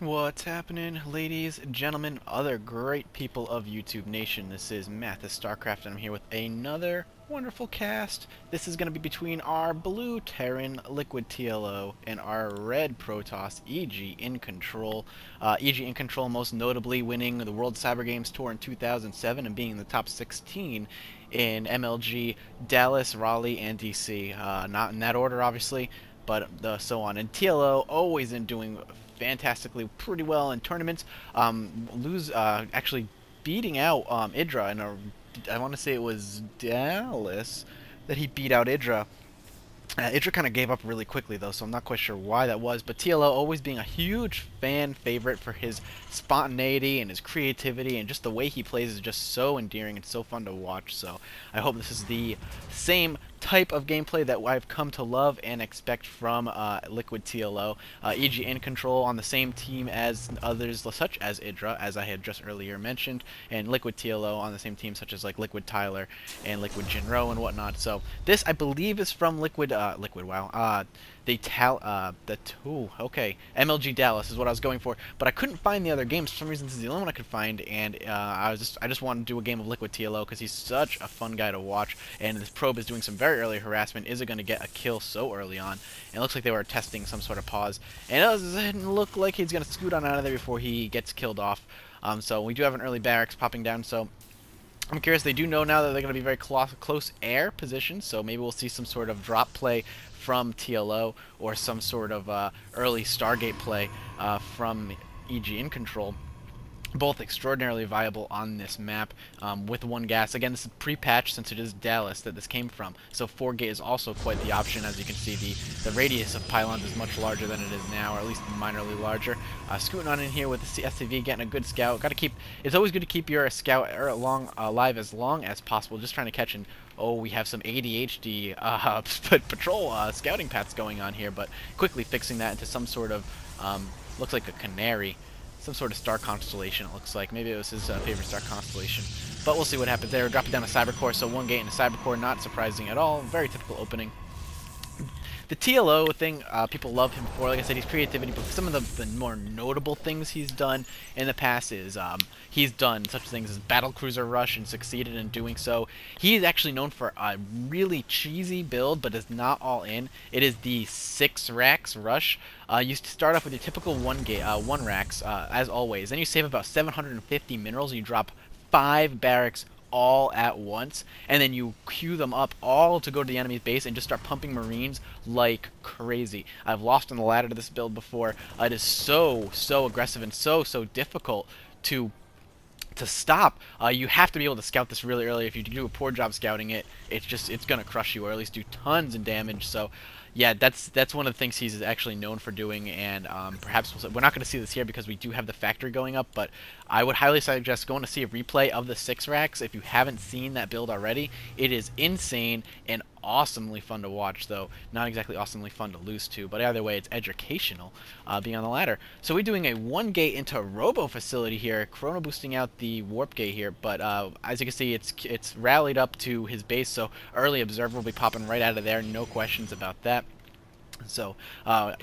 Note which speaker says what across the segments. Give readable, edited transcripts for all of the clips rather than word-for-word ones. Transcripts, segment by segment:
Speaker 1: What's happening, ladies, gentlemen, other great people of YouTube Nation? This is Mathis StarCraft, and I'm here with another wonderful cast. This is going to be between our blue Terran LiquidTLO and our red Protoss EGiNcontrol. EGiNcontrol most notably winning the World Cyber Games Tour in 2007 and being in the top 16 in MLG, Dallas, Raleigh, and DC. Not in that order, obviously, but so on. And TLO always in doing fantastically pretty well in tournaments. Actually beating out IDRA in a, I want to say it was Dallas that he beat out IDRA. IDRA kind of gave up really quickly though, so I'm not quite sure why that was. But TLO always being a huge fan favorite for his spontaneity and his creativity, and just the way he plays is just so endearing and so fun to watch. So I hope this is the same type of gameplay that I've come to love and expect from LiquidTLO. EGiNcontrol on the same team as others such as IDRA, as I had just earlier mentioned, and LiquidTLO on the same team such as like LiquidTyler and LiquidGiNcontrol and whatnot. So this, I believe, is from MLG Dallas is what I was going for, but I couldn't find the other games. For some reason, this is the only one I could find, and I just wanted to do a game of LiquidTLO because he's such a fun guy to watch, and this probe is doing some very early harassment. Is it going to get a kill so early on? And it looks like they were testing some sort of pause, and it doesn't look like he's going to scoot on out of there before he gets killed off. So we do have an early barracks popping down, so I'm curious. They do know now that they're going to be very close air positions, so maybe we'll see some sort of drop play from TLO or some sort of early Stargate play from EGiNcontrol. Both extraordinarily viable on this map with one gas. Again, this is pre-patch since it is Dallas that this came from, so 4-gate is also quite the option. As you can see, the radius of pylons is much larger than it is now, or at least minorly larger. Scooting on in here with the SCV, getting a good scout. It's always good to keep your scout alive as long as possible, just trying to catch an... Oh, we have some ADHD patrol scouting paths going on here, but quickly fixing that into some sort of, looks like a canary. Some sort of star constellation, it looks like. Maybe it was his favorite star constellation. But we'll see what happens there. Dropping down a cyber core, so 1-gate into cyber core, not surprising at all. Very typical opening. The TLO thing, people love him for. Like I said, he's creativity, but some of the more notable things he's done in the past is he's done such things as Battlecruiser Rush and succeeded in doing so. He is actually known for a really cheesy build, but is not all in. It is the 6 racks rush. You start off with your typical 1 racks, as always. Then you save about 750 minerals, and you drop 5 barracks all at once, and then you queue them up all to go to the enemy's base and just start pumping marines like crazy. I've lost on the ladder to this build before. It is so aggressive and so difficult to stop. You have to be able to scout this really early. If you do a poor job scouting it, it's gonna crush you, or at least do tons of damage. So yeah, that's one of the things he's actually known for doing, and perhaps we're not going to see this here because we do have the factory going up, but I would highly suggest going to see a replay of the 6 racks if you haven't seen that build already. It is insane and awesomely fun to watch, though not exactly awesomely fun to lose to, but either way, it's educational being on the ladder. So we're doing a 1-gate into Robo facility here, chrono boosting out the warp gate here, but as you can see, it's rallied up to his base, so early observer will be popping right out of there, no questions about that. So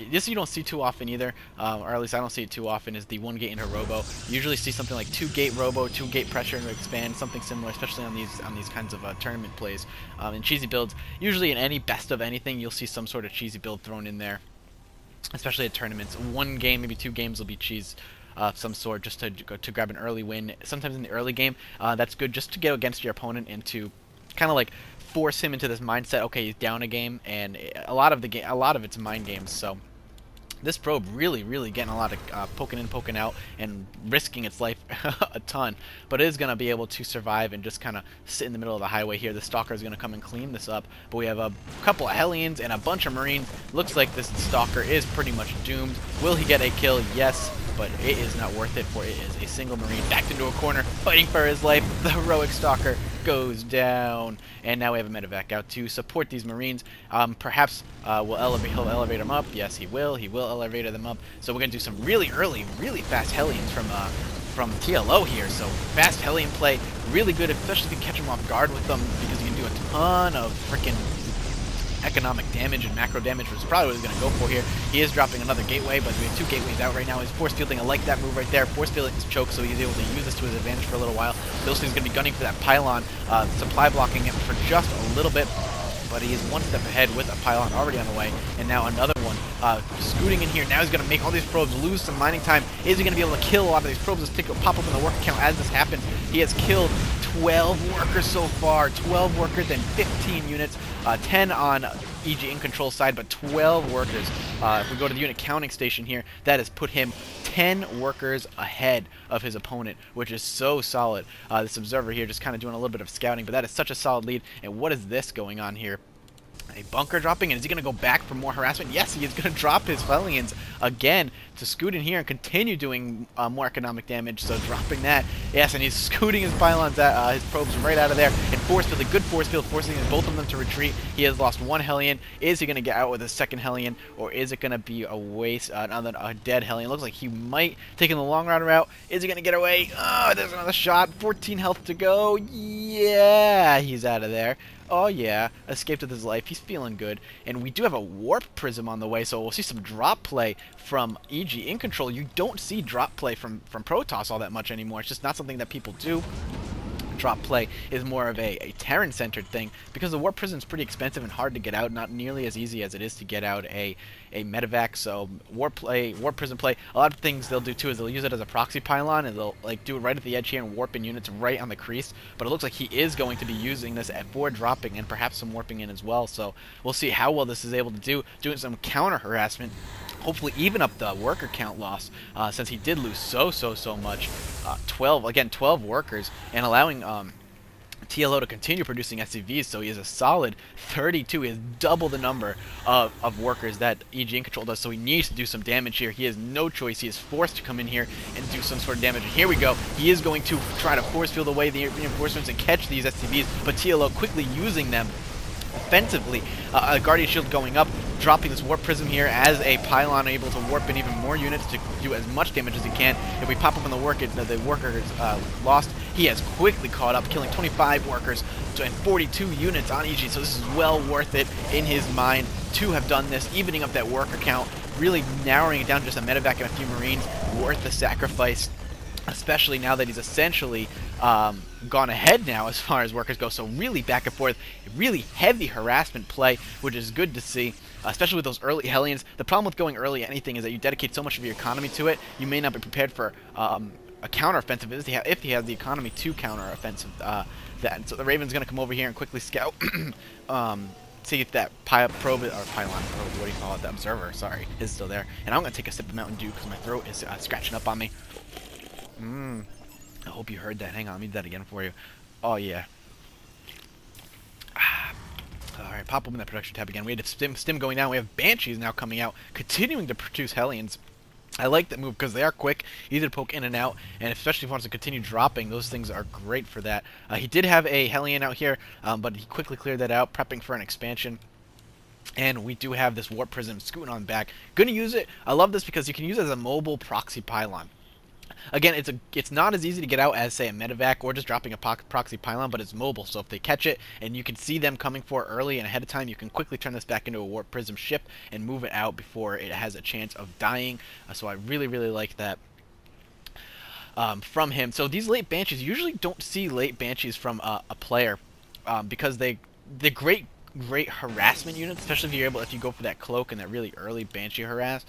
Speaker 1: this you don't see too often either, or at least I don't see it too often, is the 1-gate into Robo. You usually see something like 2-gate Robo, 2-gate pressure and expand, something similar, especially on these kinds of tournament plays. In cheesy builds, usually in any best of anything, you'll see some sort of cheesy build thrown in there, especially at tournaments. 1 game, maybe 2 games will be cheese of some sort, just to grab an early win. Sometimes in the early game, that's good just to get against your opponent and to kind of like force him into this mindset. Okay, he's down a game, and a lot of it's mind games. So this probe really getting a lot of poking in, poking out, and risking its life a ton, but it is going to be able to survive and just kind of sit in the middle of the highway here. The Stalker is going to come and clean this up, but we have a couple of Hellions and a bunch of Marines. Looks like this Stalker is pretty much doomed. Will he get a kill? Yes, but it is not worth it, for it is a single Marine backed into a corner, fighting for his life. The heroic Stalker goes down, and now we have a medevac out to support these Marines. Perhaps he'll elevate them up. Yes, he will. He will elevate them up. So we're gonna do some really early, really fast Hellions from TLO here. So fast Hellion play, really good, especially if you catch them off guard with them, because you can do a ton of freaking economic damage and macro damage, which is probably what he's going to go for here. He is dropping another gateway, but we have 2 gateways out right now. He's force fielding. I like that move right there. Force fielding his choke, so he's able to use this to his advantage for a little while. Those things going to be gunning for that pylon, supply blocking it for just a little bit. But he is one step ahead with a pylon already on the way, and now another one scooting in here. Now he's going to make all these probes lose some mining time. Is he going to be able to kill a lot of these probes? Let's pop up in the worker count as this happens. He has killed 12 workers so far. 12 workers and 15 units. 10 on EGiNcontrol side, but 12 workers. If we go to the unit counting station here, that has put him 10 workers ahead of his opponent, which is so solid. This observer here just kind of doing a little bit of scouting, but that is such a solid lead. And what is this going on here? A bunker dropping, and is he going to go back for more harassment? Yes, he is going to drop his Hellions again to scoot in here and continue doing more economic damage, so dropping that. Yes, and he's scooting his pylons, his probes right out of there, and force field, a good force field, forcing both of them to retreat. He has lost 1 Hellion. Is he going to get out with a second Hellion, or is it going to be a waste, a dead Hellion? Looks like he might take in the long route. Is he going to get away? Oh, there's another shot. 14 health to go. Yeah, he's out of there. Oh yeah, escaped with his life. He's feeling good. And we do have a warp prism on the way, so we'll see some drop play from EGiNcontrol. You don't see drop play from Protoss all that much anymore. It's just not something that people do. Drop play is more of a Terran-centered thing, because the warp prism is pretty expensive and hard to get out, not nearly as easy as it is to get out a medevac. So warp prism play, a lot of things they'll do too is they'll use it as a proxy pylon, and they'll like do it right at the edge here and warp in units right on the crease. But it looks like he is going to be using this for dropping and perhaps some warping in as well. So we'll see how well this is able to do, doing some counter harassment. Hopefully even up the worker count loss, since he did lose so much. 12 workers, and allowing TLO to continue producing SCVs, so he is a solid 32. He has double the number of workers that EGiNcontrol does, so he needs to do some damage here. He has no choice. He is forced to come in here and do some sort of damage. And here we go. He is going to try to force field away the reinforcements and catch these SCVs, but TLO quickly using them offensively. A Guardian Shield going up, dropping this Warp Prism here as a pylon, able to warp in even more units to do as much damage as he can. If we pop up on the worker is lost. He has quickly caught up, killing 25 workers and 42 units on EG, so this is well worth it in his mind to have done this, evening up that worker count, really narrowing it down to just a medevac and a few Marines, worth the sacrifice. Especially now that he's essentially gone ahead now as far as workers go. So really back and forth, really heavy harassment play, which is good to see, especially with those early Hellions. The problem with going early at anything is that you dedicate so much of your economy to it, you may not be prepared for a counter-offensive if he has the economy to counter-offensive that. So the Raven's going to come over here and quickly scout, see if that probe, or pylon probe, what do you call it, the observer, sorry, is still there. And I'm going to take a sip of Mountain Dew because my throat is scratching up on me. I hope you heard that. Hang on, let me do that again for you. Oh, yeah. Alright, pop open that production tab again. We had stim going down. We have Banshees now coming out, continuing to produce Hellions. I like that move because they are quick, easy to poke in and out, and especially if he wants to continue dropping, those things are great for that. He did have a Hellion out here, but he quickly cleared that out, prepping for an expansion. And we do have this Warp Prism scooting on back. Gonna use it. I love this because you can use it as a mobile proxy pylon. Again, it's not as easy to get out as, say, a medevac or just dropping a proxy pylon, but it's mobile. So if they catch it and you can see them coming for early and ahead of time, you can quickly turn this back into a Warp Prism ship and move it out before it has a chance of dying. So I really like that from him. So these late Banshees, you usually don't see late Banshees from a player because they're great harassment units, especially if you go for that cloak and that really early Banshee harass.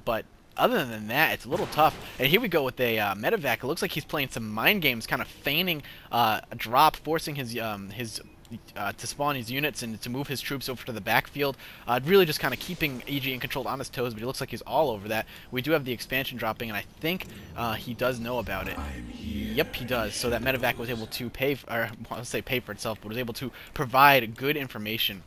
Speaker 1: But other than that, it's a little tough. And here we go with a medevac. It looks like he's playing some mind games, kind of feigning a drop, forcing his to spawn his units and to move his troops over to the backfield. Really just kind of keeping EGiNcontrol on his toes, but he looks like he's all over that. We do have the expansion dropping, and I think he does know about it. Yep, he does. So that medevac was able to pay for itself, but was able to provide good information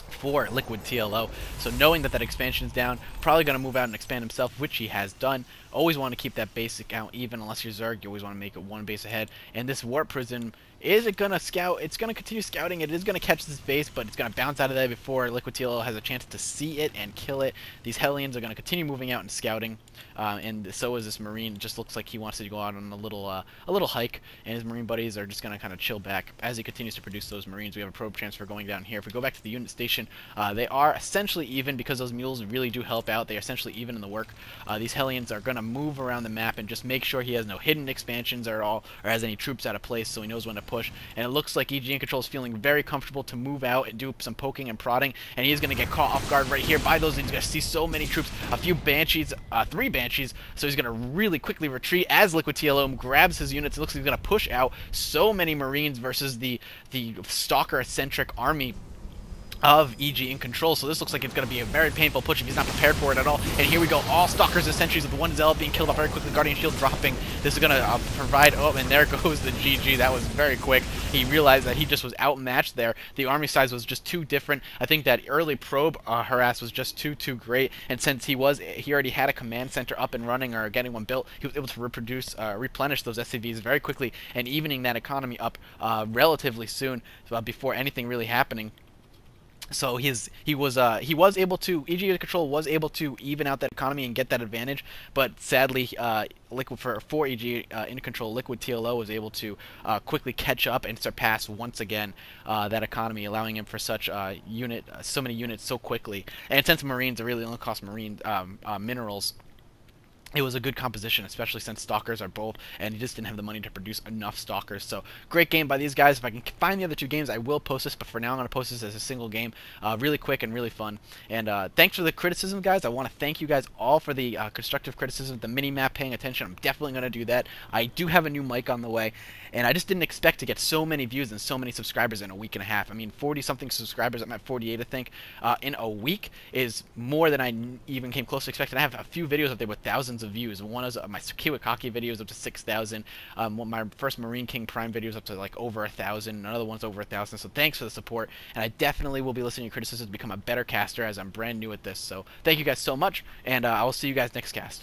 Speaker 1: for LiquidTLO. So knowing that expansion is down, probably going to move out and expand himself, which he has done. Always want to keep that basic count even, unless you're Zerg, you always want to make it one base ahead. And this Warp Prism Is it going to scout? It's going to continue scouting. It is going to catch this base, but it's going to bounce out of there before LiquidTLO has a chance to see it and kill it. These Hellions are going to continue moving out and scouting, and so is this Marine. It just looks like he wants to go out on a little hike, and his Marine buddies are just going to kind of chill back as he continues to produce those Marines. We have a probe transfer going down here. If we go back to the unit station, they are essentially even because those mules really do help out. They are essentially even in the work. These Hellions are going to move around the map and just make sure he has no hidden expansions at all, or has any troops out of place, so he knows when to push. And it looks like EGiNcontrol is feeling very comfortable to move out and do some poking and prodding, and he's going to get caught off guard right here by those. He's going to see so many troops, a few Banshees, 3 Banshees, so he's going to really quickly retreat as LiquidTLO grabs his units. It looks like he's going to push out so many Marines versus the Stalker-centric army of EGiNcontrol. So this looks like it's going to be a very painful push if he's not prepared for it at all. And here we go, all Stalkers and Sentries with the one Zealot being killed off very quickly, Guardian Shield dropping. This is going to provide, oh, and there goes the GG. That was very quick. He realized that he just was outmatched there. The army size was just too different. I think that early probe harass was just too great, and since he already had a command center up and running or getting one built, he was able to replenish those SCVs very quickly and evening that economy up relatively soon before anything really happening. So EGiNcontrol was able to even out that economy and get that advantage, but sadly, for EGiNcontrol, LiquidTLO was able to quickly catch up and surpass once again that economy, allowing him for such so many units so quickly. And since Marines are really only cost Marine minerals, it was a good composition, especially since Stalkers are both, and he just didn't have the money to produce enough Stalkers. So, great game by these guys. If I can find the other 2 games, I will post this, but for now I'm going to post this as a single game. Really quick and really fun. And thanks for the criticism, guys. I want to thank you guys all for the constructive criticism, the mini-map paying attention. I'm definitely going to do that. I do have a new mic on the way, and I just didn't expect to get so many views and so many subscribers in a week and a half. I mean, 40-something subscribers, I'm at 48, I think, in a week is more than I even came close to expecting. I have a few videos up there with thousands of views. One is my Kiwakaki video is up to 6,000. My first Marine King Prime video is up to like over 1,000. Another one's over 1,000. So thanks for the support, and I definitely will be listening to your criticism to become a better caster as I'm brand new at this. So thank you guys so much, and I will see you guys next cast.